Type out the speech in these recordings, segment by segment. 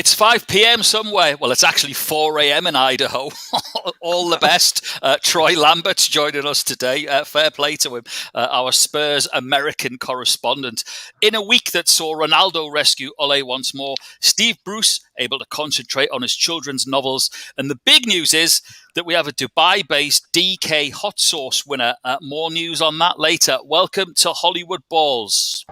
It's 5 p.m. somewhere. Well, it's actually 4 a.m. in Idaho. All the best. Troy Lambert's joining us today. Fair play to him, our Spurs American correspondent. In a week that saw Ronaldo rescue Ole once more, Steve Bruce able to concentrate on his children's novels. And the big news is that we have a Dubai-based DK hot sauce winner. More news on that later. Welcome to Hollywood Balls.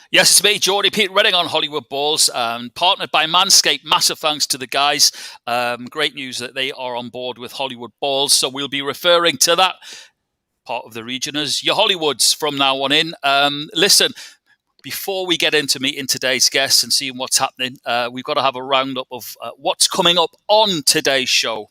Yes, it's me, Geordie Pete Redding on Hollywood Balls, partnered by Manscaped. Massive thanks to the guys. Great news that they are on board with Hollywood Balls. So we'll be referring to that part of the region as your Hollywoods from now on in. Listen, before we get into meeting today's guests and seeing what's happening, we've got to have a roundup of what's coming up on today's show.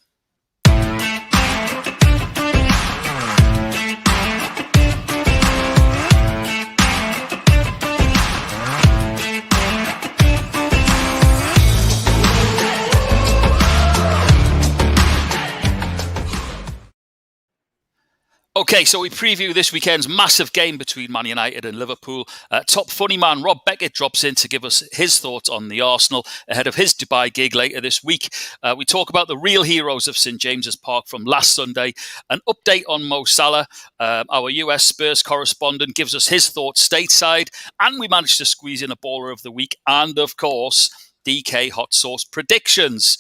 Okay, so we preview this weekend's massive game between Man United and Liverpool. Top funny man Rob Beckett drops in to give us his thoughts on the Arsenal ahead of his Dubai gig later this week. We talk about the real heroes of St James's Park from last Sunday. An update on Mo Salah. Our US Spurs correspondent gives us his thoughts stateside. And we managed to squeeze in a baller of the week. And, of course, DK Hot Sauce predictions.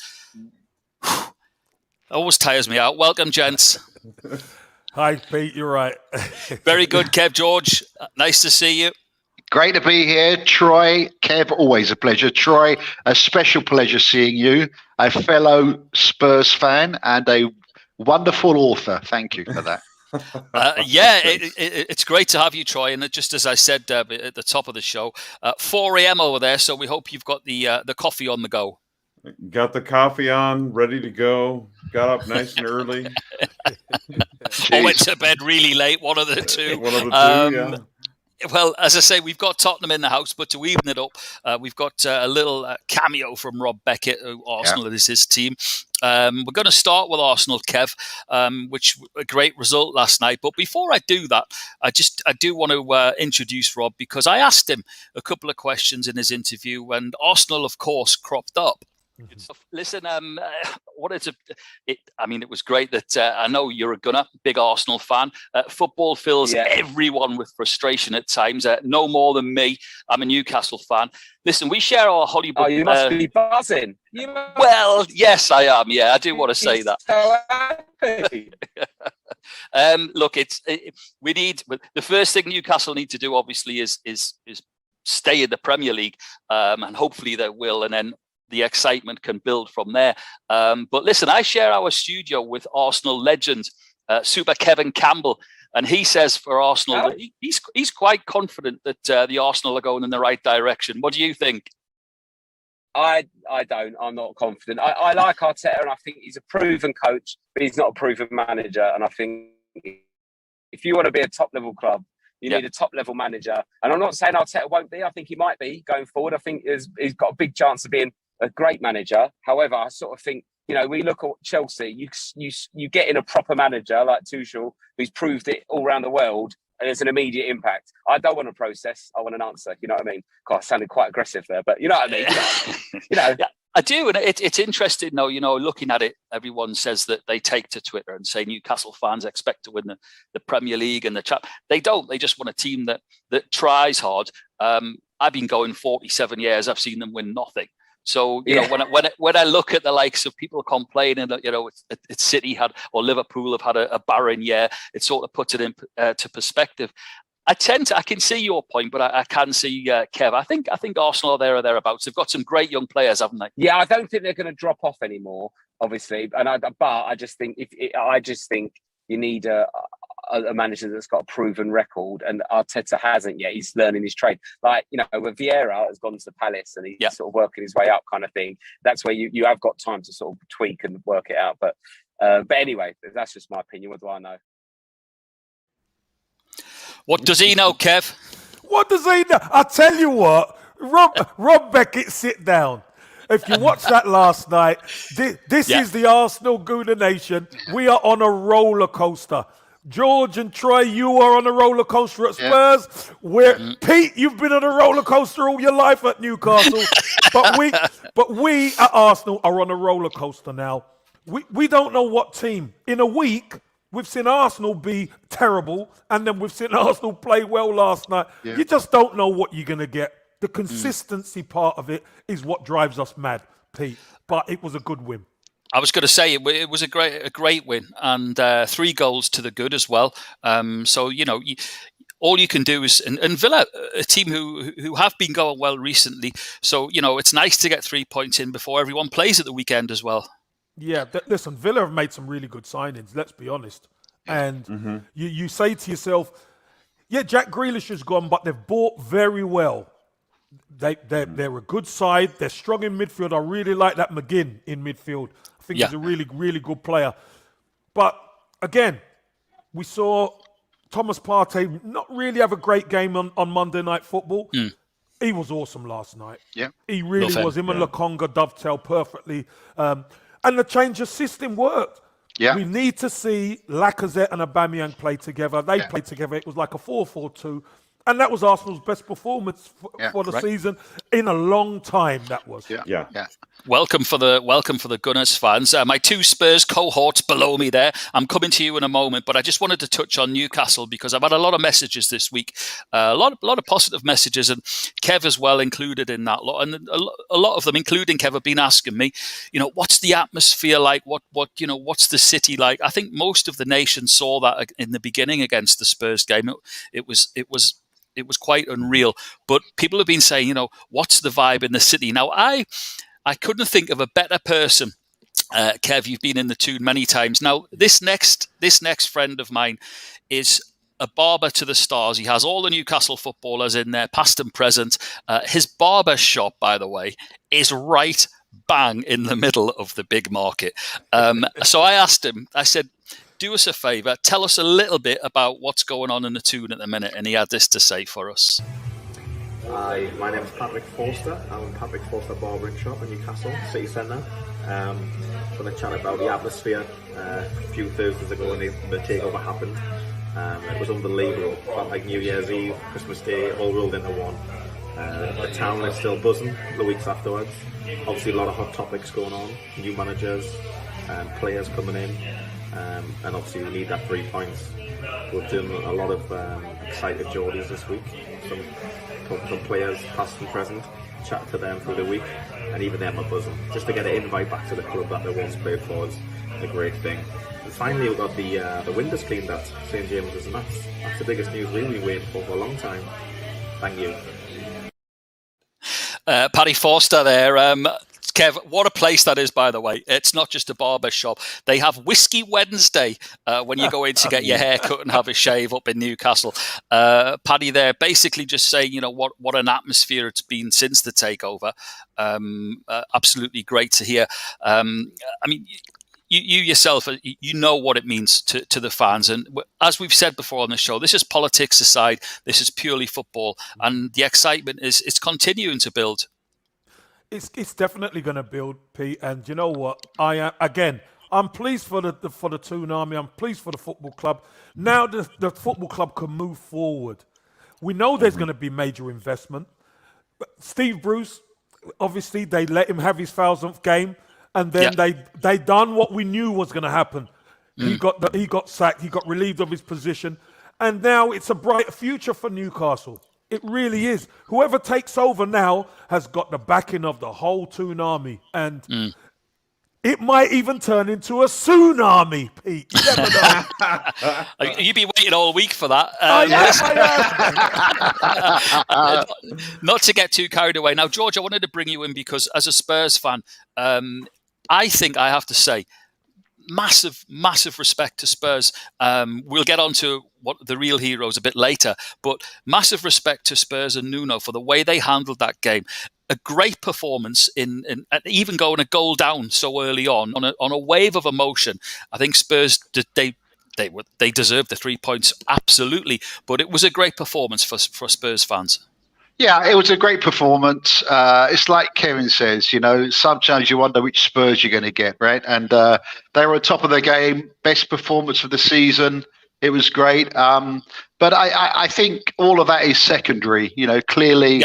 Always tires me out. Welcome, gents. Hi, Pete. You're right. Very good, Kev George. Nice to see you. Great to be here. Troy, Kev, always a pleasure. Troy, a special pleasure seeing you, a fellow Spurs fan and a wonderful author. Thank you for that. It's great to have you, Troy. And just as I said at the top of the show, 4 a.m. over there, so we hope you've got the coffee on the go. Got the coffee on, ready to go. Got up nice and early. I went to bed really late, one of the two. Yeah. Well, as I say, we've got Tottenham in the house, but to even it up, we've got a little cameo from Rob Beckett, who Arsenal is his team. We're going to start with Arsenal, Kev, which a great result last night. But before I do that, I do want to introduce Rob, because I asked him a couple of questions in his interview, and Arsenal, of course, cropped up. Listen, it was great that I know you're a Gunner, big Arsenal fan. Football fills everyone with frustration at times. No more than me. I'm a Newcastle fan. Listen, we share our Hollywood. Oh, you must be buzzing. Well, yes, I am. Yeah, I do want to say that. So happy. Look, we need the first thing Newcastle need to do, obviously, is stay in the Premier League, and hopefully they will, and then the excitement can build from there. But listen, I share our studio with Arsenal legend, Super Kevin Campbell, and he says for Arsenal that he's quite confident that the Arsenal are going in the right direction. What do you think? I don't. I'm not confident. I like Arteta, and I think he's a proven coach, but he's not a proven manager. And I think if you want to be a top-level club, you need a top-level manager. And I'm not saying Arteta won't be. I think he might be going forward. I think he's got a big chance of being a great manager. However, I sort of think, we look at Chelsea, you get in a proper manager like Tuchel, who's proved it all around the world, and there's an immediate impact. I don't want a process. I want an answer. You know what I mean? God, I sounded quite aggressive there, but you know what I mean? Yeah, I do. And it's interesting, though, looking at it, everyone says that they take to Twitter and say Newcastle fans expect to win the Premier League and the Champions. They don't. They just want a team that tries hard. I've been going 47 years. I've seen them win nothing. So, when I look at the likes of people complaining that, it's City had or Liverpool have had a barren year, it sort of puts it in to perspective. I can see your point, but I can see Kev. I think Arsenal are there or thereabouts. They've got some great young players, haven't they? Yeah, I don't think they're going to drop off anymore, obviously. But I just think you need a manager that's got a proven record, and Arteta hasn't yet. He's learning his trade. Like, you know, when Vieira has gone to the Palace and he's sort of working his way up kind of thing, that's where you have got time to sort of tweak and work it out. But anyway, that's just my opinion. What do I know? What does he know, Kev? What does he know? I tell you what, Rob Beckett, sit down. If you watched that last night, this is the Arsenal Gooner Nation. We are on a roller coaster. George and Troy, you are on a roller coaster at Spurs. Pete, you've been on a roller coaster all your life at Newcastle. but we at Arsenal are on a roller coaster now. We don't know what team. In a week, we've seen Arsenal be terrible, and then we've seen Arsenal play well last night. Yeah. You just don't know what you're going to get. The consistency part of it is what drives us mad, Pete. But it was a good win. I was going to say it was a great win, and 3 goals to the good as well. So, you know, all you can do is, and Villa, a team who have been going well recently. So, you know, it's nice to get 3 points in before everyone plays at the weekend as well. Yeah, listen, Villa have made some really good signings, let's be honest. And you say to yourself, yeah, Jack Grealish is gone, but they've bought very well. They're a good side. They're strong in midfield. I really like that McGinn in midfield. I think he's a really, really good player. But again, we saw Thomas Partey not really have a great game on Monday Night Football. He was awesome last night. Yeah, he really was. Him and Lokonga dovetail perfectly. And the change of system worked. Yeah. We need to see Lacazette and Aubameyang play together. They played together. It was like a 4-4-2. And that was Arsenal's best performance for the season in a long time. That was. Yeah. Welcome for the Gunners fans. My 2 Spurs cohorts below me there. I'm coming to you in a moment, but I just wanted to touch on Newcastle because I've had a lot of messages this week, a lot of positive messages, and Kev as well included in that lot. And a lot of them, including Kev, have been asking me, you know, what's the atmosphere like? What's the city like? I think most of the nation saw that in the beginning against the Spurs game. It was quite unreal. But people have been saying, you know, what's the vibe in the city? Now, I couldn't think of a better person. Kev, you've been in the tune many times. Now, this next friend of mine is a barber to the stars. He has all the Newcastle footballers in there, past and present. His barber shop, by the way, is right bang in the middle of the big market. So I asked him, I said, do us a favour, tell us a little bit about what's going on in the tune at the minute. And he had this to say for us. Hi, my name is Patrick Forster. I'm Patrick Forster Barbering Shop in Newcastle City Centre. I'm going to chat about the atmosphere. A few Thursdays ago when the takeover happened, it was unbelievable. It felt like New Year's Eve, Christmas Day, all rolled into one. The town is still buzzing the weeks afterwards. Obviously a lot of hot topics going on, new managers, players coming in. And obviously we need that 3 points. We've done a lot of excited Geordies this week. Some players, past and present, chat to them through the week, and even them are buzzing. Just to get an invite back to the club that they once played for is a great thing. And finally we've got the windows cleaned at St James's, and that's the biggest news we've been waiting for a long time. Thank you. Paddy Forster there. Kev, what a place that is, by the way. It's not just a barber shop. They have Whiskey Wednesday when you go in to get your hair cut and have a shave up in Newcastle. Paddy there basically just saying, you know, what an atmosphere it's been since the takeover. Absolutely great to hear. I mean, you yourself, you know what it means to the fans. And as we've said before on the show, this is politics aside. This is purely football. And the excitement it's continuing to build. It's definitely going to build, Pete. And you know what? I'm pleased for the Toon Army. I'm pleased for the football club. Now the football club can move forward. We know there's going to be major investment. But Steve Bruce, obviously, they let him have his 1000th game, and then they done what we knew was going to happen. He got sacked. He got relieved of his position, and now it's a bright future for Newcastle. It really is. Whoever takes over now has got the backing of the whole Toon Army. And it might even turn into a tsunami, Pete. You never know. You've been waiting all week for that. I am. Not to get too carried away. Now, George, I wanted to bring you in because as a Spurs fan, I think I have to say, massive respect to Spurs. We'll get on to what the real heroes a bit later, but massive respect to Spurs and Nuno for the way they handled that game. A great performance in even going a goal down so early on a wave of emotion. I think Spurs they deserved the 3 points, absolutely, but it was a great performance for Spurs fans. Yeah, it was a great performance. It's like Kevin says, sometimes you wonder which Spurs you're going to get, right? And they were on top of the game, best performance of the season. It was great. But I think all of that is secondary. Clearly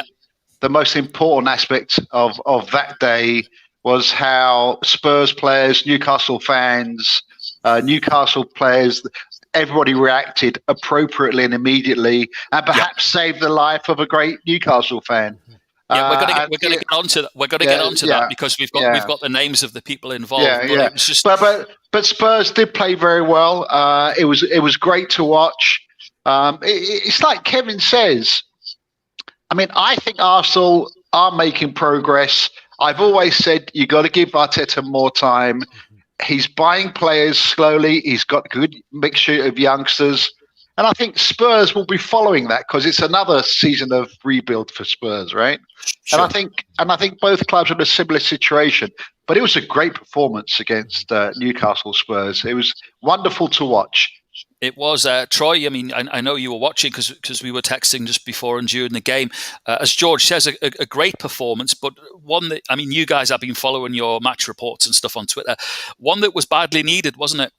the most important aspect of that day was how Spurs players, Newcastle fans, Newcastle players, everybody reacted appropriately and immediately, and perhaps saved the life of a great Newcastle fan. Yeah, we're going to get onto that. We're going to get onto that because we've got the names of the people involved. It was just... but Spurs did play very well. It was great to watch. It's like Kevin says. I mean, I think Arsenal are making progress. I've always said you got to give Arteta more time. He's buying players slowly. He's got a good mixture of youngsters. And I think Spurs will be following that because it's another season of rebuild for Spurs, right? Sure. And I think both clubs are in a similar situation. But it was a great performance against Newcastle Spurs. It was wonderful to watch. It was, Troy. I mean, I know you were watching because we were texting just before and during the game. As George says, a great performance, but one that, I mean, you guys have been following your match reports and stuff on Twitter. One that was badly needed, wasn't it?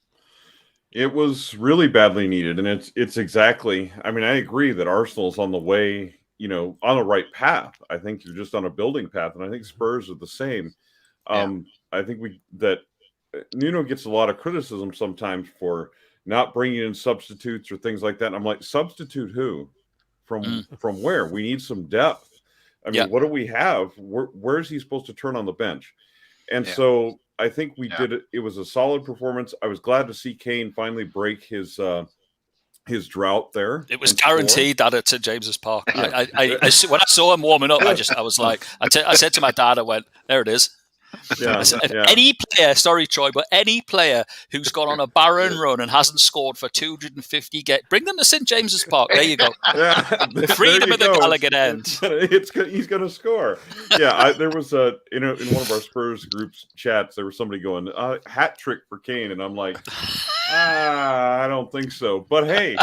It was really badly needed, and it's exactly. I mean, I agree that Arsenal's on the way, on the right path. I think you're just on a building path, and I think Spurs are the same. I think that Nuno gets a lot of criticism sometimes for not bringing in substitutes or things like that. And I'm like, substitute who? From where? We need some depth. I mean, what do we have? Where is he supposed to turn on the bench? And so I think we did it. It was a solid performance. I was glad to see Kane finally break his drought there. It was guaranteed that it's at James's Park. When I saw him warming up, I was like, I said to my dad, I went, there it is. Any player, sorry Troy, but any player who's gone on a barren run and hasn't scored for 250 bring them to St James's Park. There you go. The freedom of the Gallagher end. He's going to score. There was in one of our Spurs groups chats, there was somebody going hat trick for Kane, and I'm like, I don't think so. But hey,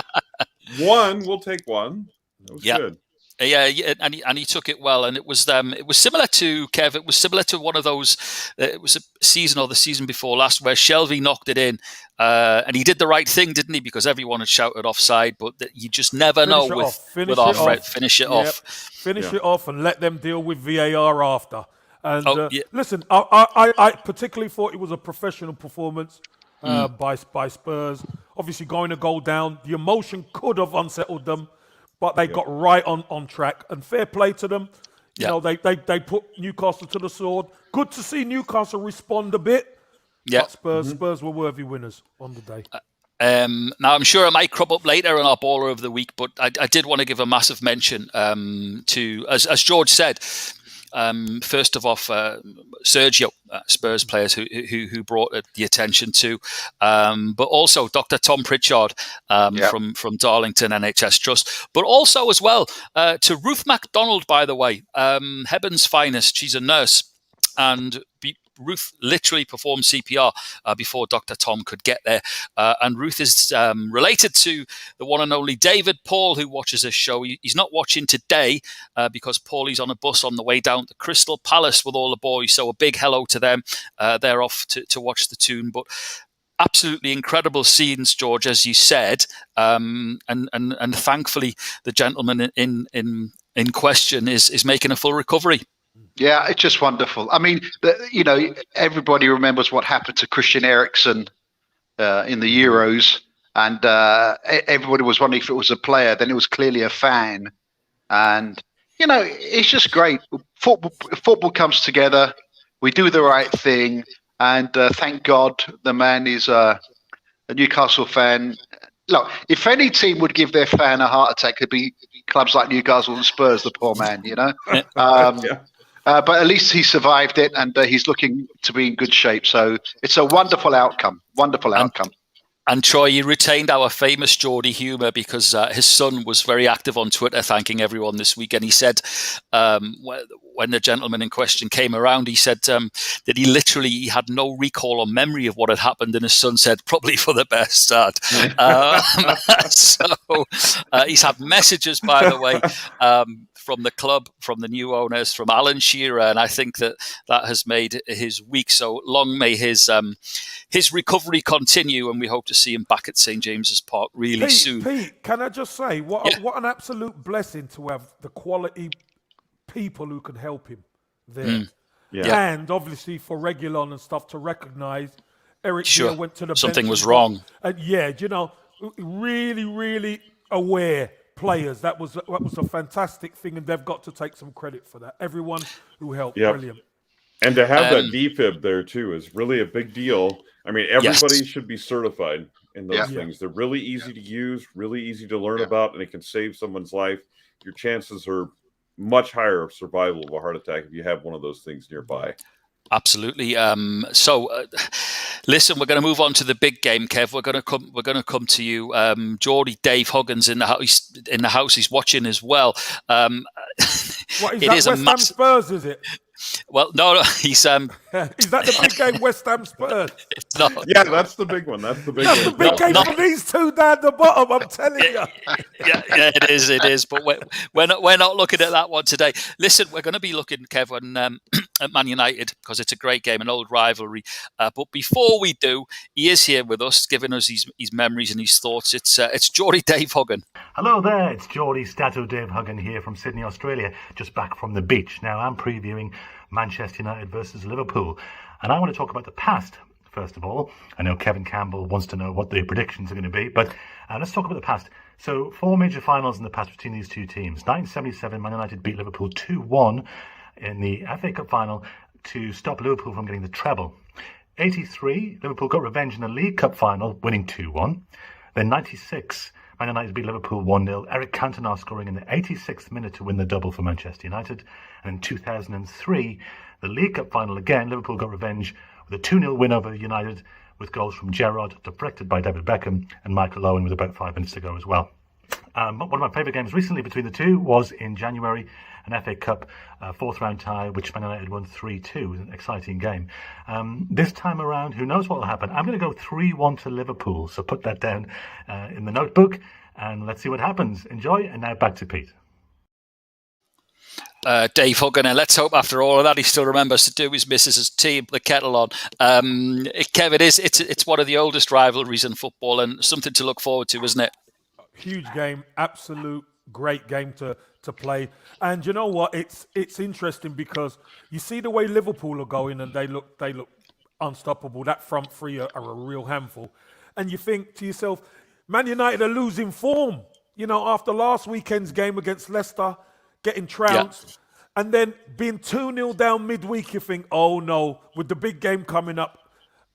we'll take one. That was good. Yeah, and he took it well, and it was similar to Kev. It was similar to one of those. It was a season or the season before last where Shelvey knocked it in, and he did the right thing, didn't he? Because everyone had shouted offside, but you just never know with our Fred. Finish it off. Finish it off, and let them deal with VAR after. And listen, I particularly thought it was a professional performance by Spurs. Obviously, going a goal down, the emotion could have unsettled them. But they got right on track, and fair play to them. You know, they put Newcastle to the sword. Good to see Newcastle respond a bit. Yeah, but Spurs were worthy winners on the day. Now, I'm sure I might crop up later on our baller of the week, but I did want to give a massive mention to, as George said, first of all, Sergio, Spurs players who brought the attention to, but also Dr. Tom Pritchard from Darlington NHS Trust, but also as well to Ruth MacDonald, by the way, Heaven's finest. She's a nurse, and Ruth literally performed CPR before Dr. Tom could get there. And Ruth is related to the one and only David Paul, who watches this show. He's not watching today because Paulie's on a bus on the way down to Crystal Palace with all the boys. So a big hello to them. They're off to watch the tune. But absolutely incredible scenes, George, as you said. And thankfully, the gentleman in question is making a full recovery. Yeah, it's just wonderful. I mean, everybody remembers what happened to Christian Eriksen in the Euros, and everybody was wondering if it was a player. Then it was clearly a fan, and it's just great. Football comes together. We do the right thing, and thank God the man is a Newcastle fan. Look, if any team would give their fan a heart attack, it'd be clubs like Newcastle and Spurs. The poor man, but at least he survived it, and he's looking to be in good shape. So it's a wonderful outcome. Wonderful outcome. And Troy, you retained our famous Geordie humour because his son was very active on Twitter thanking everyone this week. And he said, when the gentleman in question came around, he said that he had no recall or memory of what had happened. And his son said, probably for the best, Dad. So he's had messages, by the way, from the club, from the new owners, from Alan Shearer. And I think that has made his week. So long may his recovery continue, and we hope to see him back at St. James's Park really soon. Pete, can I just say, what an absolute blessing to have the quality people who can help him there. And obviously for Reguilon and stuff to recognise Eric Dier went to the something bench was wrong. And really, really aware players. That was a fantastic thing, and they've got to take some credit for that. Everyone who helped, brilliant. And to have that defib there too is really a big deal. I mean, everybody should be certified in those things. They're really easy to use, really easy to learn about, and it can save someone's life. Your chances are much higher of survival of a heart attack if you have one of those things nearby. Absolutely. Listen, we're going to move on to the big game, Kev. We're going to come to you. Geordie Dave Huggins in the house. He's watching as well. What is that? West Ham Spurs, is it? Well, no, he's Is that the big game, West Ham Spurs? No. Yeah, that's the big one. That's the big game for these two down the bottom, I'm telling you. Yeah, it is. But we're not looking at that one today. Listen, we're going to be looking, Kevin, at Man United because it's a great game, an old rivalry. But before we do, he is here with us, giving us his memories and his thoughts. It's Geordie Dave Huggan. Hello there, it's Geordie Stato Dave Huggan here from Sydney, Australia, just back from the beach. Now, I'm previewing Manchester United versus Liverpool, and I want to talk about the past first of all. I know Kevin Campbell wants to know what the predictions are going to be, but let's talk about the past. So 4 major finals in the past between these two teams. 1977, Man United beat Liverpool 2-1 in the FA Cup final to stop Liverpool from getting the treble. 83, Liverpool got revenge in the League Cup final, winning 2-1. Then 96, Man United beat Liverpool 1-0. Eric Cantona scoring in the 86th minute to win the double for Manchester United. And in 2003, the League Cup final again, Liverpool got revenge with a 2-0 win over United with goals from Gerrard, deflected by David Beckham, and Michael Owen with about 5 minutes to go as well. One of my favourite games recently between the two was in January, an FA Cup fourth round tie, which Man United won 3-2. It was an exciting game. This time around, who knows what will happen? I'm going to go 3-1 to Liverpool, so put that down in the notebook, and let's see what happens. Enjoy, and now back to Pete. Dave Huggan, and let's hope after all of that he still remembers to do his missus' tea, the kettle on. Kev, it's one of the oldest rivalries in football and something to look forward to, isn't it? Huge game, absolute great game to play. And you know what? It's interesting because you see the way Liverpool are going, and they look unstoppable. That front three are a real handful. And you think to yourself, Man United are losing form. You know, after last weekend's game against Leicester, getting trounced, and then being 2-0 down midweek, you think, oh no, with the big game coming up.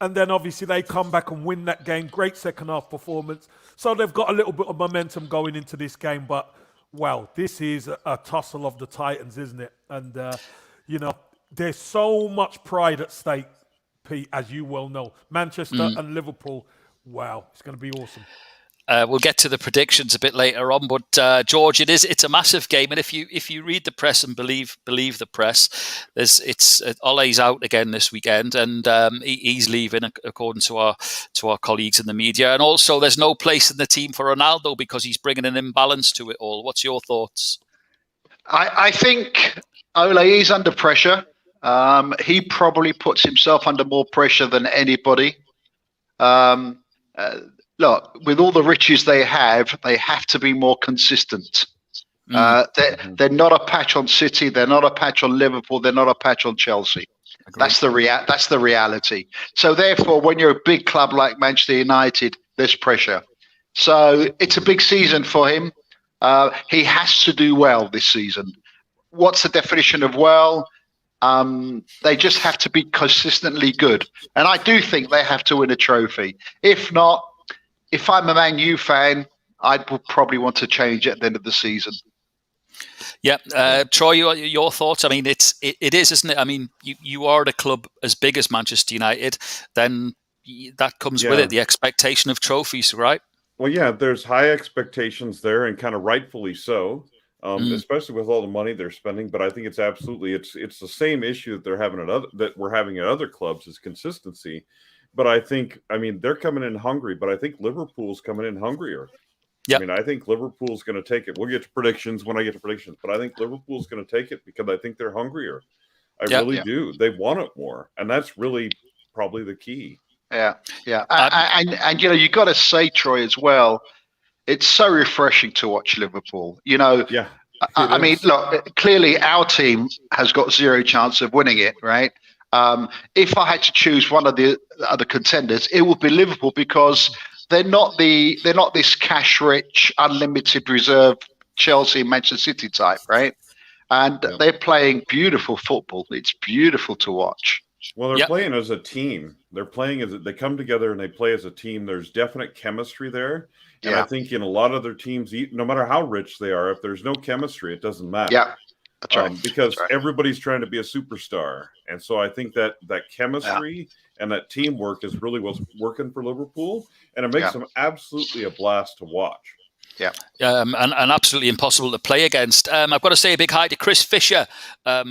And then obviously they come back and win that game. Great second half performance. So they've got a little bit of momentum going into this game. But, wow, this is a tussle of the Titans, isn't it? And, there's so much pride at stake, Pete, as you well know. Manchester and Liverpool, wow, it's going to be awesome. We'll get to the predictions a bit later on, but George, it's a massive game, and if you read the press and believe the press, Ole's out again this weekend, and he's leaving according to our colleagues in the media, and also there's no place in the team for Ronaldo because he's bringing an imbalance to it all. What's your thoughts? I think Ole is under pressure. He probably puts himself under more pressure than anybody. Look, with all the riches they have to be more consistent. They're not a patch on City. They're not a patch on Liverpool. They're not a patch on Chelsea. Agreed. That's the reality. So therefore, when you're a big club like Manchester United, there's pressure. So it's a big season for him. He has to do well this season. What's the definition of well? They just have to be consistently good. And I do think they have to win a trophy. If not, if I'm a Man U fan, I would probably want to change at the end of the season. Yeah, Troy, your thoughts? I mean, it is, isn't it? I mean, you are at a club as big as Manchester United, then that comes with it, the expectation of trophies, right? Well, yeah, there's high expectations there, and kind of rightfully so, especially with all the money they're spending. But I think it's the same issue that we're having at other clubs is consistency. But I mean, they're coming in hungry, but I think Liverpool's coming in hungrier. Yep. I mean, I think Liverpool's going to take it. We'll get to predictions when I get to predictions, but I think Liverpool's going to take it because I think they're hungrier. I really do. They want it more, and that's really probably the key. Yeah. And you got to say, Troy, as well, it's so refreshing to watch Liverpool. Yeah. I mean, look, clearly our team has got zero chance of winning it, right? If I had to choose one of the other contenders, it would be Liverpool because they're not this cash-rich, unlimited reserve Chelsea, Manchester City type, right? And they're playing beautiful football. It's beautiful to watch. Well, they're playing as a team. They come together and they play as a team. There's definite chemistry there. And I think in a lot of other teams, no matter how rich they are, if there's no chemistry, it doesn't matter. Yeah, that's right. Because everybody's trying to be a superstar. And so I think that chemistry and that teamwork is really what's working for Liverpool. And it makes them absolutely a blast to watch. Yeah. And absolutely impossible to play against. I've got to say a big hi to Chris Fisher,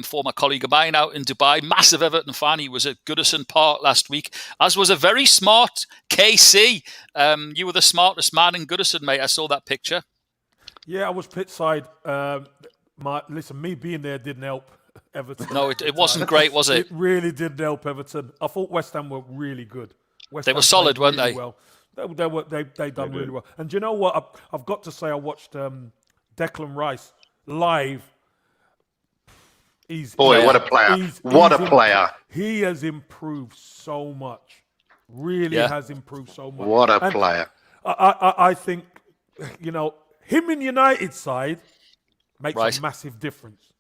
former colleague of mine out in Dubai, massive Everton fan. He was at Goodison Park last week, as was a very smart KC. You were the smartest man in Goodison, mate. I saw that picture. Yeah, I was pit side. Listen, me being there didn't help Everton. No, it wasn't great, was it? It really didn't help Everton. I thought West Ham were really good. They were solid, weren't they? Well. They done really well. And do you know what? I've got to say, I watched Declan Rice live. What a player! What a player! He has improved so much. Really has improved so much. What a player! I think, him in United side makes a massive difference.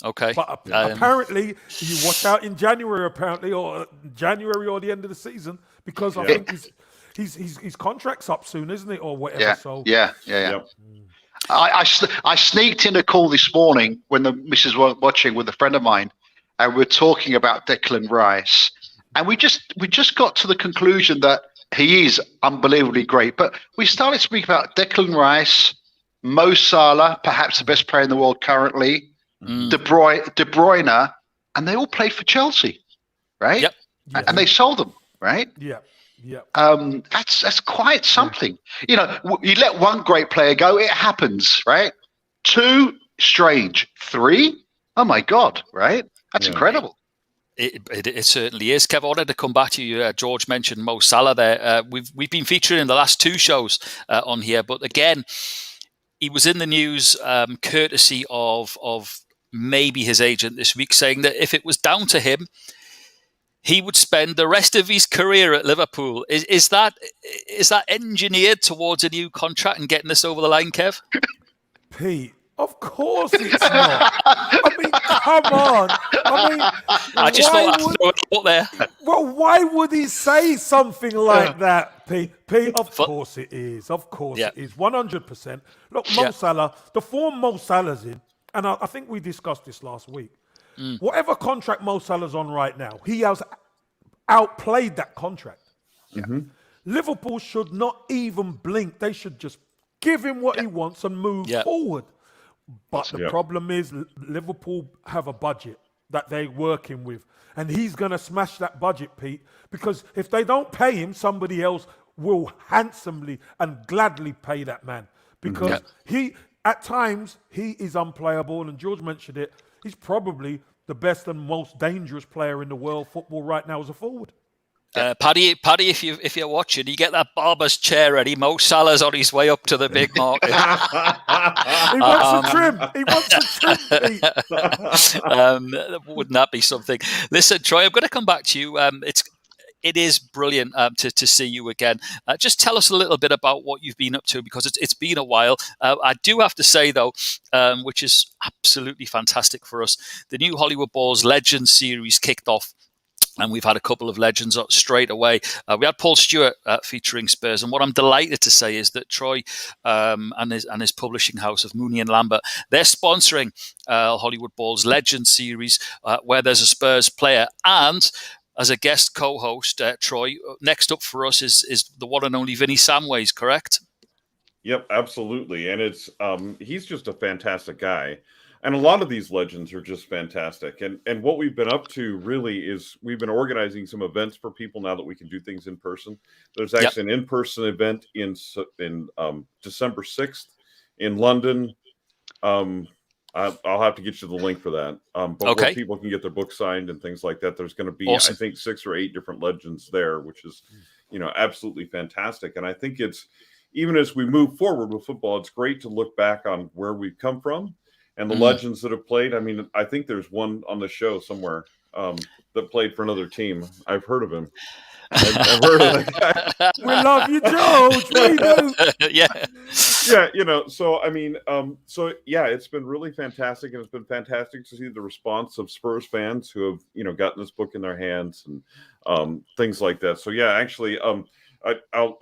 Okay. But apparently, you watch out in January, or the end of the season, because I think his contract's up soon, isn't it, or whatever? Yeah. I sneaked in a call this morning when the missus was watching with a friend of mine, and we're talking about Declan Rice, and we just got to the conclusion that he is unbelievably great. But we started speaking about Declan Rice, Mo Salah, perhaps the best player in the world currently, De Bruyne, and they all played for Chelsea, right? Yep. And they sold them, right? Yeah. That's quite something. You let one great player go, it happens, right? 2, strange. 3, oh my God, right? That's incredible. It certainly is. Kev, I wanted to come back to you. George mentioned Mo Salah there. We've been featuring in the last 2 shows on here, but again, he was in the news courtesy of maybe his agent this week, saying that if it was down to him, he would spend the rest of his career at Liverpool. Is that engineered towards a new contract and getting this over the line, Kev? Pete, of course it's not. I mean, come on. I just thought I'd throw it out there. Well, why would he say something like that, Pete? Of course it is. Of course it is. 100%. Look, Mo Salah, the form Mo Salah's in, and I think we discussed this last week. Whatever contract Mo Salah's on right now, he has outplayed that contract. Liverpool should not even blink. They should just give him what he wants and move forward. But the problem is Liverpool have a budget that they're working with. And he's going to smash that budget, Pete, because if they don't pay him, somebody else will handsomely and gladly pay that man. Because at times, he is unplayable. And George mentioned it. He's probably the best and most dangerous player in the world football right now as a forward. Paddy, if you're watching, you get that barber's chair ready. Mo Salah's on his way up to the big market. He wants a trim. Wouldn't that be something? Listen, Troy, I'm going to come back to you. It is brilliant to see you again. Just tell us a little bit about what you've been up to, because it's been a while. I do have to say, though, which is absolutely fantastic for us, the new Hollywood Balls Legends series kicked off And we've had a couple of legends up straight away. We had Paul Stewart featuring Spurs, and what I'm delighted to say is that Troy and his publishing house of Mooney and Lambert, they're sponsoring Hollywood Ball's Legend series, where there's a Spurs player. And as a guest co-host, Troy, next up for us is the one and only Vinny Samways, correct? Yep, absolutely. And it's he's just a fantastic guy. And a lot of these legends are just fantastic. And what we've been up to really is we've been organizing some events for people now that we can do things in person. There's actually an in-person event in December 6th in London. I'll have to get you the link for that. But where people can get their books signed and things like that. There's going to be, I think, 6 or 8 different legends there, which is, absolutely fantastic. And I think it's, even as we move forward with football, it's great to look back on where we've come from. And the legends that have played, I mean, I think there's one on the show somewhere that played for another team. I've heard of him. I've heard of that guy. We love you, George. We do. Yeah. So, I mean, it's been really fantastic. And it's been fantastic to see the response of Spurs fans who have, gotten this book in their hands and things like that. So, yeah, actually, I'll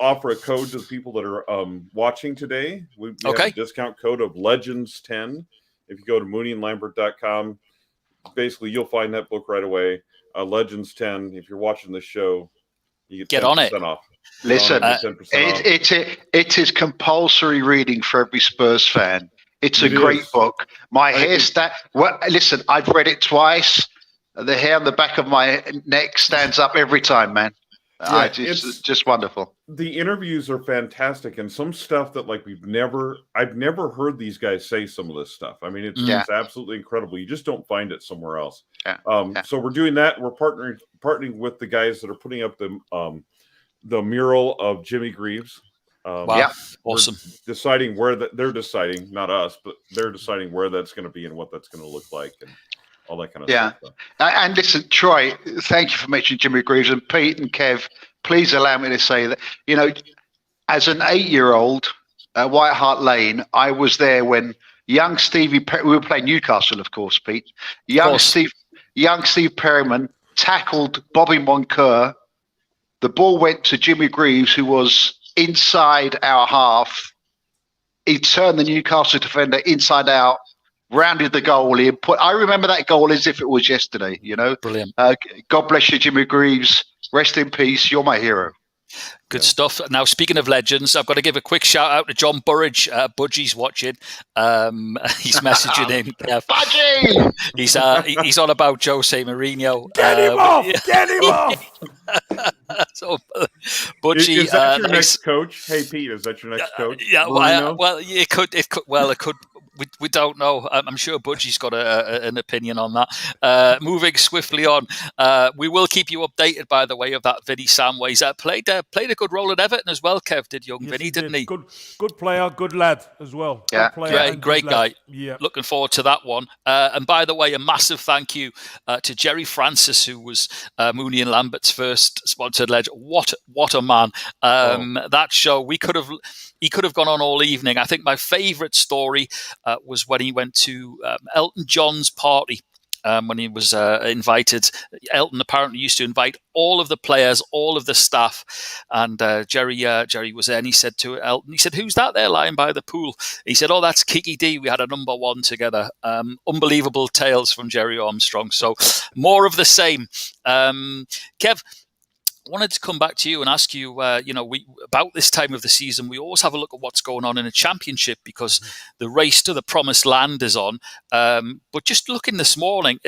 offer a code to the people that are watching today. We have a discount code of Legends10. If you go to mooneyandlambert.com, basically you'll find that book right away. Legends 10. If you're watching the show, you get on it. Off. Listen, it is compulsory reading for every Spurs fan. It's a great book. My hair listen, I've read it twice. The hair on the back of my neck stands up every time, man. Yeah, it's just wonderful. The interviews are fantastic, and some stuff that I've never heard these guys say some of this stuff. I mean, it's absolutely incredible. You just don't find it somewhere else. So we're doing that. We're partnering with the guys that are putting up the mural of Jimmy Greaves. Wow, awesome. Deciding where they're deciding, not us, but they're deciding where that's going to be and what that's going to look like. And all that kind of stuff. And listen, Troy, thank you for mentioning Jimmy Greaves, and Pete and Kev, please allow me to say that, as an 8-year-old at White Hart Lane, I was there when young Stevie, we were playing Newcastle, of course, Pete. Young Steve Perryman tackled Bobby Moncur. The ball went to Jimmy Greaves, who was inside our half. He turned the Newcastle defender inside out, rounded the goalie and I remember that goal as if it was yesterday, Brilliant. God bless you, Jimmy Greaves. Rest in peace. You're my hero. Good stuff. Now, speaking of legends, I've got to give a quick shout out to John Burridge. Budgie's watching. He's messaging in. Budgie! He's on about Jose Mourinho. Get him off! Get him off! So, Budgie, is that your next coach? Hey, Pete, is that your next coach? Yeah. It could. We don't know. I'm sure Budgie's got an opinion on that. Moving swiftly on, we will keep you updated, by the way, of that Vinny Samways. Played a good role at Everton as well, Kev, did young Vinny, didn't he? Good player, good lad as well. Yeah. Great guy. Yeah. Looking forward to that one. And by the way, a massive thank you to Jerry Francis, who was Mooney and Lambert's first sponsored legend. What a man. That show, he could have gone on all evening. I think my favourite story was when he went to Elton John's party when he was invited. Elton apparently used to invite all of the players, all of the staff, and Jerry was there, and he said to Elton, he said, "Who's that there lying by the pool?" He said, "Oh, that's Kiki D. We had a number 1 together." Unbelievable tales from Jerry Armstrong. So more of the same. Kev, I wanted to come back to you and ask you, about this time of the season, we always have a look at what's going on in a championship because the race to the promised land is on. But just looking this morning,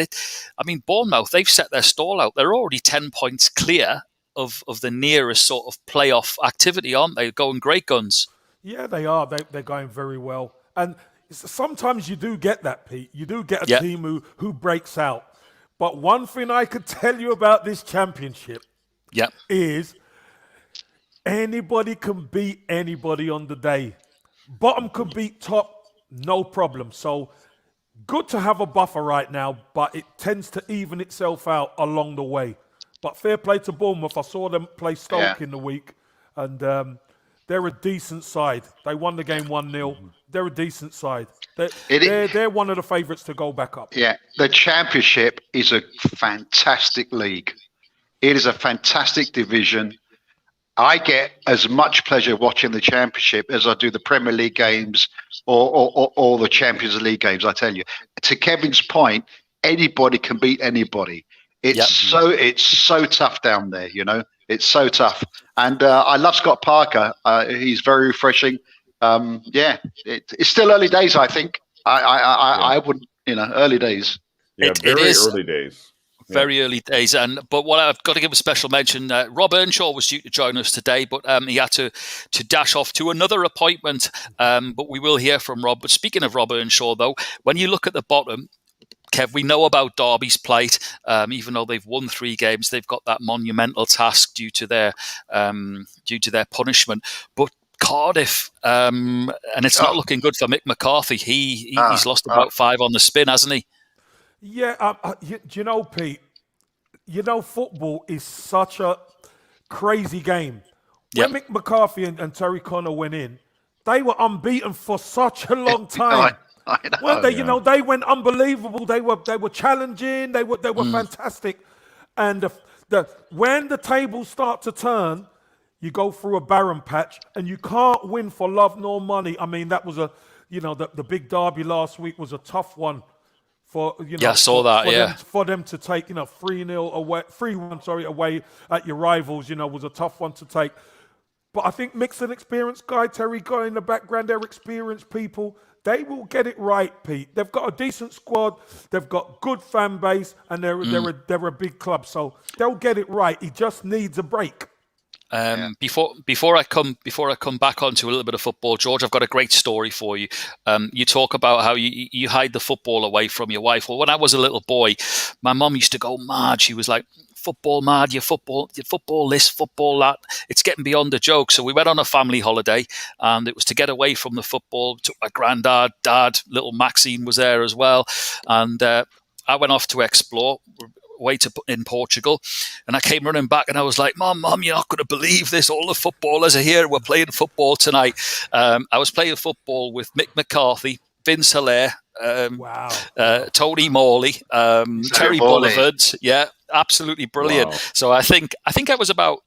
Bournemouth, they've set their stall out. They're already 10 points clear of the nearest sort of playoff activity, aren't they? Going great guns. Yeah, they are. They're going very well. And sometimes you do get that, Pete. You do get a team who breaks out. But one thing I could tell you about this championship is anybody can beat anybody on the day. Bottom can beat top, no problem. So good to have a buffer right now, but it tends to even itself out along the way. But fair play to Bournemouth. I saw them play Stoke in the week, and they're a decent side. They won the game 1-0. They're a decent side. They're one of the favourites to go back up. Yeah, the championship is a fantastic league. It is a fantastic division. I get as much pleasure watching the Championship as I do the Premier League games or the Champions League games. I tell you, to Kevin's point, anybody can beat anybody. It's so tough down there. It's so tough. And I love Scott Parker. He's very refreshing. It's still early days. I think I wouldn't. Early days. Yeah, very early days. Very early days, but what I've got to give a special mention. Rob Earnshaw was due to join us today, but he had to dash off to another appointment. But we will hear from Rob. But speaking of Rob Earnshaw, though, when you look at the bottom, Kev, we know about Derby's plight. Even though they've won 3 games, they've got that monumental task due to their punishment. But Cardiff, and it's not looking good for Mick McCarthy. He's lost about 5 on the spin, hasn't he? Yeah, Pete, football is such a crazy game. When Mick McCarthy and Terry Connor went in, they were unbeaten for such a long time. I know. Weren't they? They went unbelievable. They were challenging. They were fantastic. And when the tables start to turn, you go through a barren patch, and you can't win for love nor money. I mean, that was the big derby last week was a tough one. I saw that. For them to take 3-0 away, 3-1 away at your rivals, was a tough one to take. But I think Mick's an experienced guy. Terry Guy in the background, they're experienced people. They will get it right, Pete. They've got a decent squad. They've got good fan base, and they're a big club, so they'll get it right. He just needs a break. Before I come back onto a little bit of football, George, I've got a great story for you. You talk about how you hide the football away from your wife. Well, when I was a little boy, my mum used to go mad. She was like, "Football mad, your football this, football that." It's getting beyond a joke. So we went on a family holiday, and it was to get away from the football. Took my granddad, dad, little Maxine was there as well, and I went off to explore. Way in Portugal, and I came running back, and I was like, Mum, you're not going to believe this. All the footballers are here. We're playing football tonight. I was playing football with Mick McCarthy, Vince Hilaire, Tony Morley, Terry Bullivard. Yeah, absolutely brilliant. Wow. So I think I was about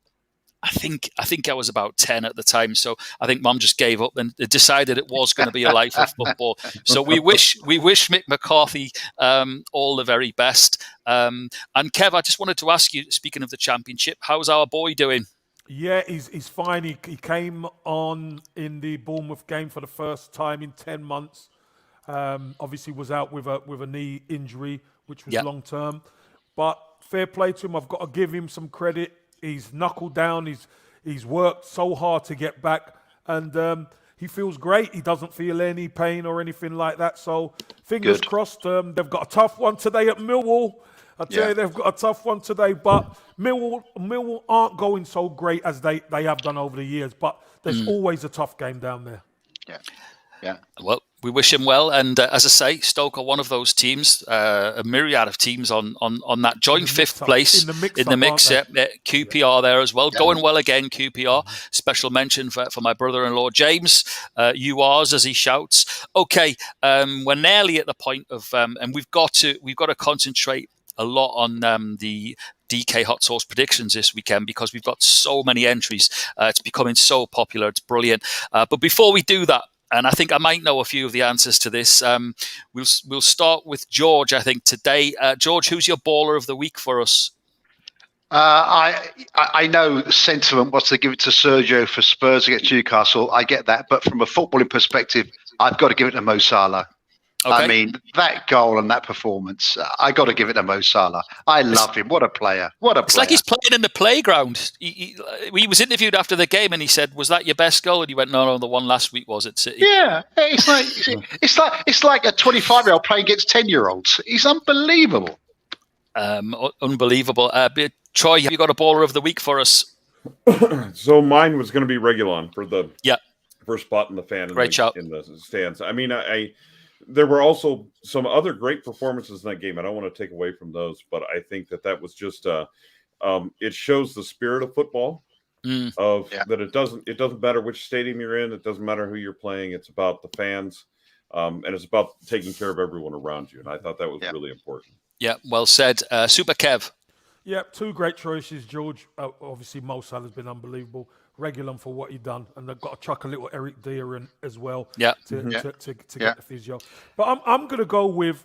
10 at the time. So I think Mum just gave up and decided it was going to be a life of football. So we wish Mick McCarthy all the very best. And Kev, I just wanted to ask you, speaking of the Championship, how's our boy doing? Yeah, he's fine. He came on in the Bournemouth game for the first time in 10 months. Obviously was out with a knee injury, which was long term. But fair play to him. I've got to give him some credit. He's knuckled down. He's worked so hard to get back, and he feels great. He doesn't feel any pain or anything like that. So fingers crossed. They've got a tough one today at Millwall. I tell you, they've got a tough one today. But Millwall aren't going so great as they have done over the years. But there's always a tough game down there. Yeah. Well, we wish him well, and as I say, Stoke are one of those teams, a myriad of teams on that joint 5th place in the mix. QPR there as well, going well again. QPR, special mention for my brother-in-law James, URs as he shouts. Okay, we're nearly at the point of, and we've got to concentrate a lot on the DK Hot Sauce predictions this weekend because we've got so many entries. It's becoming so popular. It's brilliant. But before we do that, and I think I might know a few of the answers to this. We'll start with George, I think, today. George, who's your baller of the week for us? I know sentiment wants to give it to Sergio for Spurs against Newcastle. I get that. But from a footballing perspective, I've got to give it to Mo Salah. Okay. I mean, that goal and that performance, I got to give it to Mo Salah. I love him. What a player. It's like he's playing in the playground. He was interviewed after the game and he said, "Was that your best goal?" And he went, No, the one last week was at City. Yeah. It's like a 25-year-old playing against 10-year-olds. He's unbelievable. Unbelievable. Troy, have you got a baller of the week for us? So mine was going to be Reguilon for the first spot in the fan in the stands. I mean, there were also some other great performances in that game. I don't want to take away from those, but I think that was just it shows the spirit of football. That it doesn't matter which stadium you're in, it doesn't matter who you're playing. It's about the fans, and it's about taking care of everyone around you. And I thought that was really important. Yeah, well said. Super Kev. Yeah, two great choices, George. Obviously, Mo Salah's been unbelievable. Regulon for what he done, and they've got to chuck a little Eric Dier in as well to get the physio. But I'm going to go with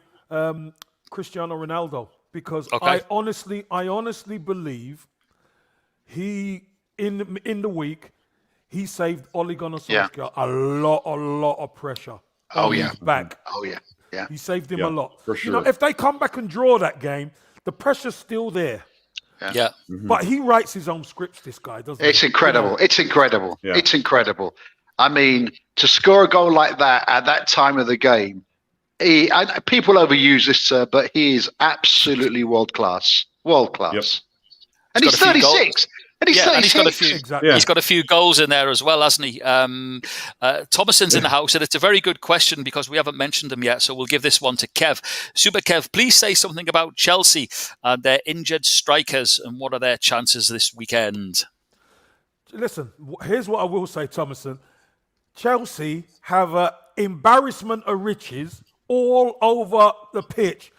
Cristiano Ronaldo because I honestly believe he in the week he saved Ole Gunnar Solskjaer a lot of pressure on his back. Yeah. He saved him a lot. For sure. You know, if they come back and draw that game, the pressure's still there. Yeah. But he writes his own scripts, this guy, doesn't he? It's incredible. You know? It's incredible. Yeah. It's incredible. I mean, to score a goal like that at that time of the game, people overuse this, but he is absolutely world class. World class. Yep. And he's 36. And he's 36. He's got a few goals in there as well, hasn't he? Thomason's in the house, and it's a very good question because we haven't mentioned him yet, so we'll give this one to Kev. Super Kev, please say something about Chelsea and their injured strikers and what are their chances this weekend? Listen, here's what I will say, Thomason. Chelsea have an embarrassment of riches all over the pitch.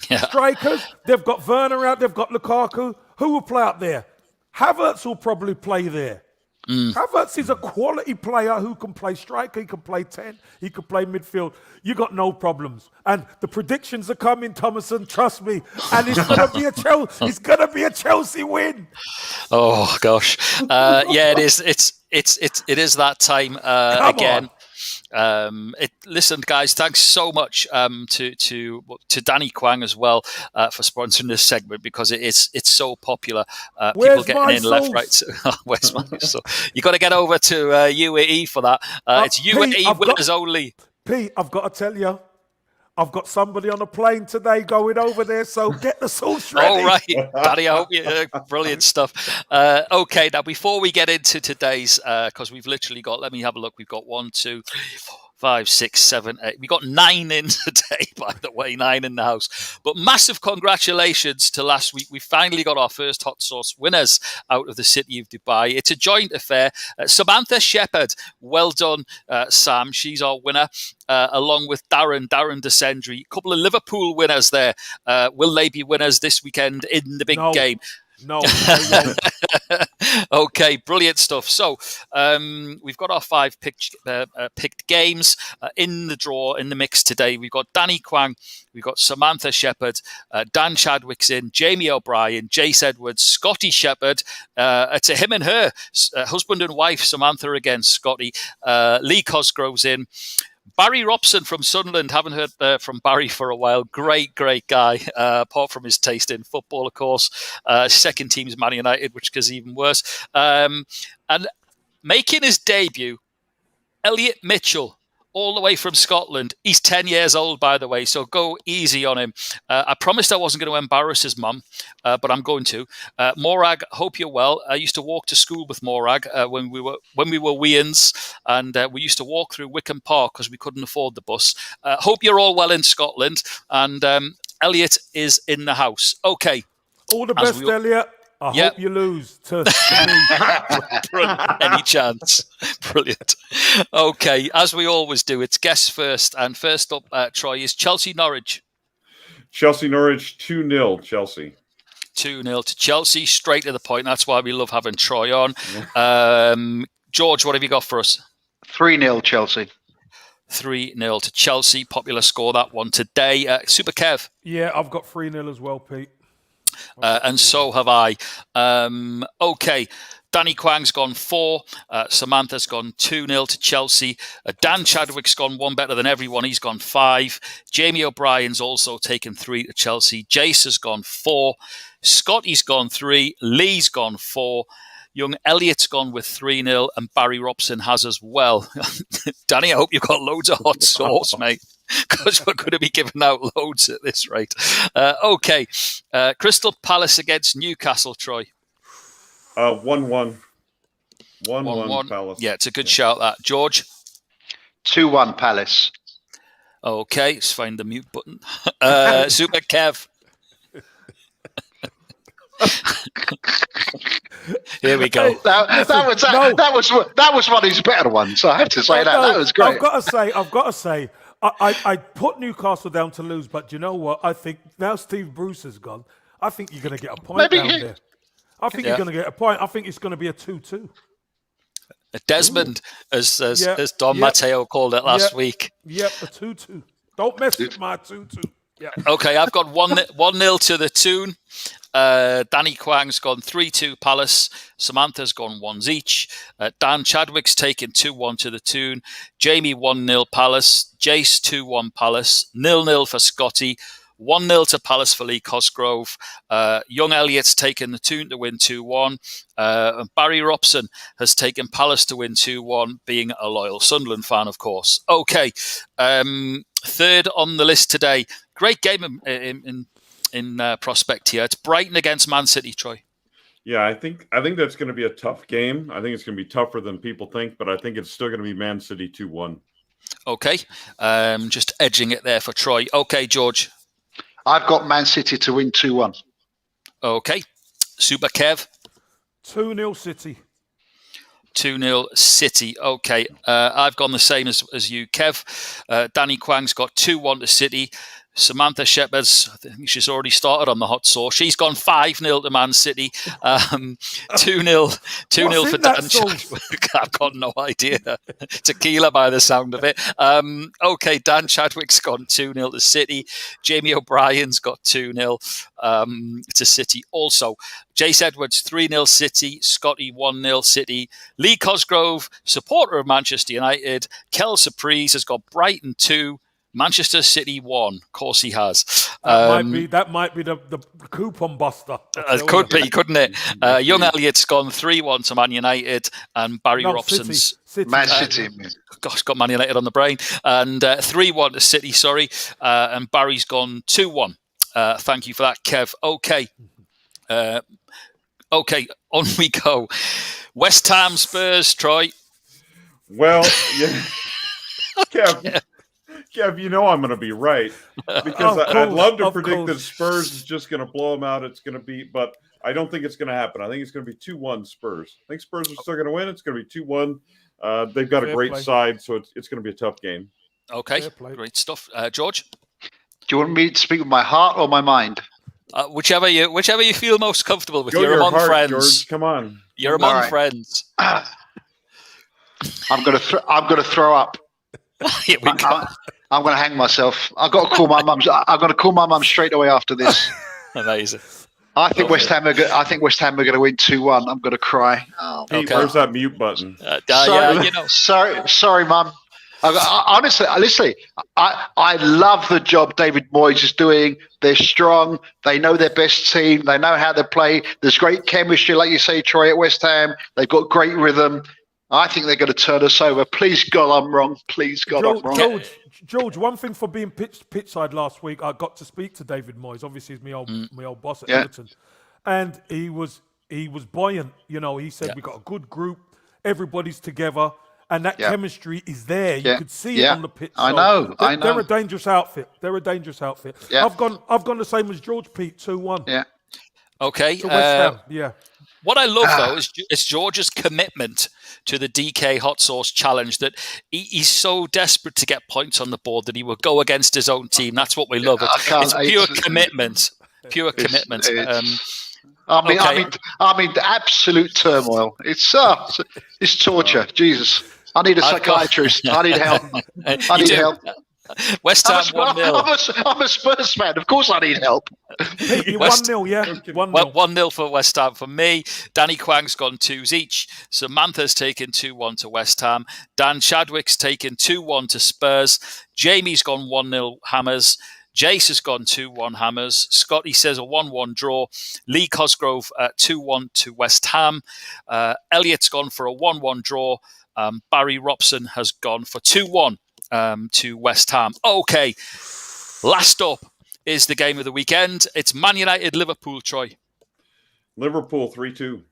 Yeah. Strikers, they've got Werner out, they've got Lukaku. Who will play out there? Havertz will probably play there. Havertz is a quality player who can play striker, he can play 10, he can play midfield. You got no problems. And the predictions are coming, Thomason, trust me. And it's gonna be a Chelsea win. Oh gosh. Yeah, it is. It is that time again. Listen, guys, thanks so much to Danny Kwang as well for sponsoring this segment because it's so popular. People getting in left, right. Where's my so you got to get over to UAE for that. It's UAE winners only. Pete, I've got to tell you, I've got somebody on a plane today going over there, so get the sauce ready. All right, Daddy, I hope you brilliant stuff. Okay, now before we get into today's, because we've literally got, let me have a look. We've got 1, 2, 3, 4, 5, 6, 7, 8. We got 9 in today, by the way, 9 in the house. But massive congratulations to last week. We finally got our first hot sauce winners out of the city of Dubai. It's a joint affair. Samantha Shepherd, well done, Sam. She's our winner. Along with Darren Descendry. A couple of Liverpool winners there. Will they be winners this weekend in the big game? No. Okay, brilliant stuff. So we've got our 5 picked games in the draw, in the mix today. We've got Danny Kwang, we've got Samantha Shepherd, Dan Chadwick's in, Jamie O'Brien, Jace Edwards, Scotty Shepherd. It's a him and her, husband and wife, Samantha against Scotty. Lee Cosgrove's in. Barry Robson from Sunderland, haven't heard from Barry for a while. Great guy, apart from his taste in football, of course. Second team is Man United, which is even worse. And making his debut, Elliot Mitchell, all the way from Scotland. He's 10 years old, by the way, so go easy on him. I promised I wasn't going to embarrass his mum, but I'm going to. Morag, hope you're well. I used to walk to school with Morag when we were weans, and we used to walk through Wickham Park because we couldn't afford the bus. Hope you're all well in Scotland, and Elliot is in the house. Okay. All the best, Elliot. I hope you lose to me. Any chance. Brilliant. Okay, as we always do, it's guests first. And first up, Troy, is Chelsea-Norwich. Chelsea-Norwich, 2-0 Chelsea. 2-0 to Chelsea, straight to the point. That's why we love having Troy on. George, what have you got for us? 3-0 Chelsea. 3-0 to Chelsea. Popular score, that one today. Super Kev. Yeah, I've got 3-0 as well, Pete. And so have I. Okay, Danny Kwang's gone 4. Samantha's gone 2-0 to Chelsea. Dan Chadwick's gone 1 better than everyone. He's gone 5. Jamie O'Brien's also taken 3 to Chelsea. Jace has gone 4. Scotty's gone 3. Lee's gone 4. Young Elliot's gone with 3-0, and Barry Robson has as well. Danny, I hope you've got loads of hot sauce, mate, because we're going to be giving out loads at this rate. Okay, Crystal Palace against Newcastle, Troy. 1-1. 1-1 Palace. Yeah, it's a good shout, that. George? 2-1 Palace. Okay, let's find the mute button. Super Kev. Here we go. That was one of his better ones. So I have to say that was great. I've got to say, I put Newcastle down to lose, but you know what? I think now Steve Bruce has gone. I think you're going to get a point down there. I think you're going to get a point. I think it's going to be a 2-2. Desmond, as Don Matteo called it last week. Yep, a 2-2. Don't mess with my 2-2. Yeah. Okay, I've got 1-0 to the Toon. Danny Kwang's gone 3-2 Palace. Samantha's gone 1s each. Dan Chadwick's taken 2-1 to the Toon. Jamie 1-0 Palace. Jace 2-1 Palace. 0-0 for Scotty. 1-0 to Palace for Lee Cosgrove. Young Elliott's taken the Toon to win 2-1. And Barry Robson has taken Palace to win 2-1, being a loyal Sunderland fan, of course. Okay, third on the list today. Great game in prospect here. It's Brighton against Man City, Troy. Yeah, I think that's going to be a tough game. I think it's going to be tougher than people think, but I think it's still going to be Man City 2-1. Okay, just edging it there for Troy. Okay, George. I've got Man City to win 2-1. Okay, Super Kev. 2-0 City. 2-0 City. Okay, I've gone the same as you, Kev. Danny Kwang's got 2-1 to City. Samantha Shepherd's, I think she's already started on the hot sauce. She's gone 5-0 to Man City. 2-0 for Dan Chadwick. I've got no idea. Tequila by the sound of it. Okay, Dan Chadwick's gone 2-0 to City. Jamie O'Brien's got 2-0 to City also. Jace Edwards, 3-0 City. Scotty, 1-0 City. Lee Cosgrove, supporter of Manchester United. Kel Surprise has got Brighton 2. Manchester City 1. Of course he has. That might be the coupon buster. It could be, couldn't it? Young Elliott's gone 3-1 to Man United, and Barry Robson's City. Man City. Gosh, got Man United on the brain. And 3-1 to City, sorry. And Barry's gone 2-1. Thank you for that, Kev. Okay. Okay, on we go. West Ham Spurs, Troy. Well, yeah. Kev, you know I'm going to be right because I'd love to predict that Spurs is just going to blow them out. It's going to be, but I don't think it's going to happen. I think it's going to be 2-1 Spurs. I think Spurs are still going to win. It's going to be 2-1. They've got a great side, so it's going to be a tough game. Okay, great stuff. George? Do you want me to speak with my heart or my mind? Whichever you feel most comfortable with. You're among heart, friends. George. Come on. You're among friends. I'm going to throw up. Here we go. I'm going to hang myself. I've got to call my mum. I'm going to call my mum straight away after this. Amazing. I think West Ham are going to win 2-1. I'm going to cry. Oh, Pete, where's that mute button? Sorry, mum. Honestly, listen. I love the job David Moyes is doing. They're strong. They know their best team. They know how to play. There's great chemistry, like you say, Troy, at West Ham. They've got great rhythm. I think they're going to turn us over. Please, God, I'm wrong. Please, God, I'm wrong. George, one thing for being pitchside last week, I got to speak to David Moyes. Obviously, he's my old boss at Everton, and he was buoyant. You know, he said we got a good group, everybody's together, and that chemistry is there. You could see it on the pitch. I know. They're a dangerous outfit. Yeah. I've gone the same as George, Pete, 2-1. Yeah. Okay. To West Ham. Yeah. What I love, though, is George's commitment to the DK Hot Sauce Challenge, that he's so desperate to get points on the board that he will go against his own team. That's what we love. It's pure commitment. Pure commitment. I'm in absolute turmoil. It's torture. Jesus. I need a psychiatrist. I need help. I need help. West Ham 1-0. I'm a Spurs fan. Of course I need help. 1-0, yeah. 1-0 for West Ham for me. Danny Kwang's gone 2s each. Samantha's taken 2-1 to West Ham. Dan Chadwick's taken 2-1 to Spurs. Jamie's gone 1-0 Hammers. Jace has gone 2-1 Hammers. Scotty says a 1-1 draw. Lee Cosgrove 2-1 to West Ham. Elliott's gone for a 1-1 draw. Barry Robson has gone for 2-1 to West Ham. Okay, last up is the game of the weekend. It's Man United Liverpool, Troy. Liverpool 3-2.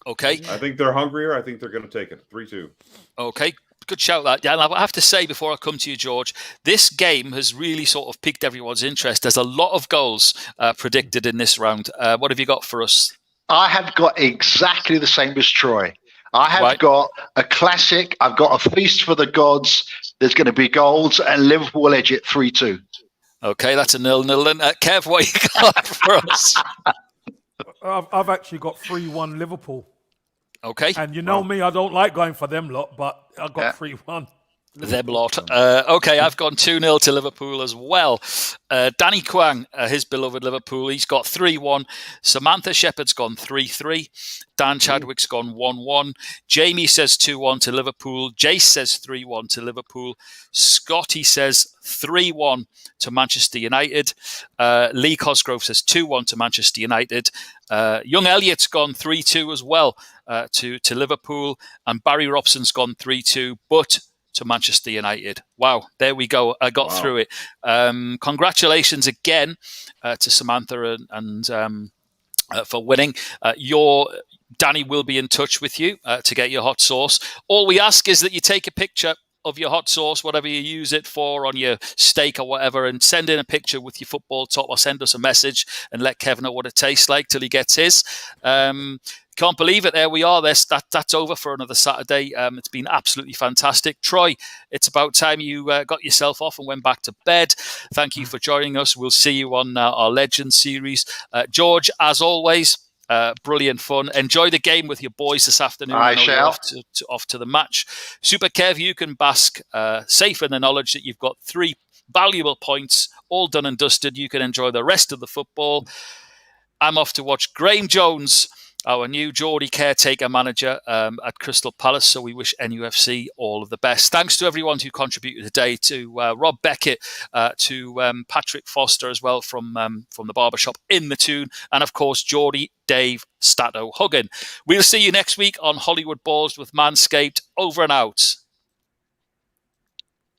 Okay. I think they're hungrier. I think they're going to take it 3-2. Okay. Good shout that. Yeah, and I have to say before I come to you, George, this game has really sort of piqued everyone's interest. There's a lot of goals predicted in this round. What have you got for us? I have got exactly the same as Troy. I have got a classic. I've got a feast for the gods. There's going to be goals, and Liverpool will edge it 3-2. Okay, that's a 0-0 then. Kev, what you got for us? I've actually got 3-1 Liverpool. Okay. And you know me, I don't like going for them lot, but I got 3-1. Them lot. Okay, I've gone 2-0 to Liverpool as well. Danny Kwang, his beloved Liverpool, he's got 3-1. Samantha Shepherd's gone 3-3. Dan Chadwick's gone 1-1. Jamie says 2-1 to Liverpool. Jace says 3-1 to Liverpool. Scotty says 3-1 to Manchester United. Lee Cosgrove says 2-1 to Manchester United. Young Elliot's gone 3-2 as well to Liverpool. And Barry Robson's gone 3-2, but to Manchester United. Wow, there we go. I got through it. Congratulations again to Samantha and for winning. Danny will be in touch with you to get your hot sauce. All we ask is that you take a picture of your hot sauce, whatever you use it for, on your steak or whatever, and send in a picture with your football top, or send us a message and let Kevin know what it tastes like till he gets his. Can't believe it. There we are. That's over for another Saturday. It's been absolutely fantastic. Troy, it's about time you got yourself off and went back to bed. Thank you for joining us. We'll see you on our Legends series. George, as always, brilliant fun. Enjoy the game with your boys this afternoon. I shall. Off to the match. Super Kev, you can bask safe in the knowledge that you've got 3 valuable points, all done and dusted. You can enjoy the rest of the football. I'm off to watch Graeme Jones, our new Geordie caretaker manager at Crystal Palace. So we wish NUFC all of the best. Thanks to everyone who contributed today, to Rob Beckett, to Patrick Foster as well from the barbershop in the tune, and of course Geordie, Dave, Stato, Huggin. We'll see you next week on Hollywood Balls with Manscaped. Over and out.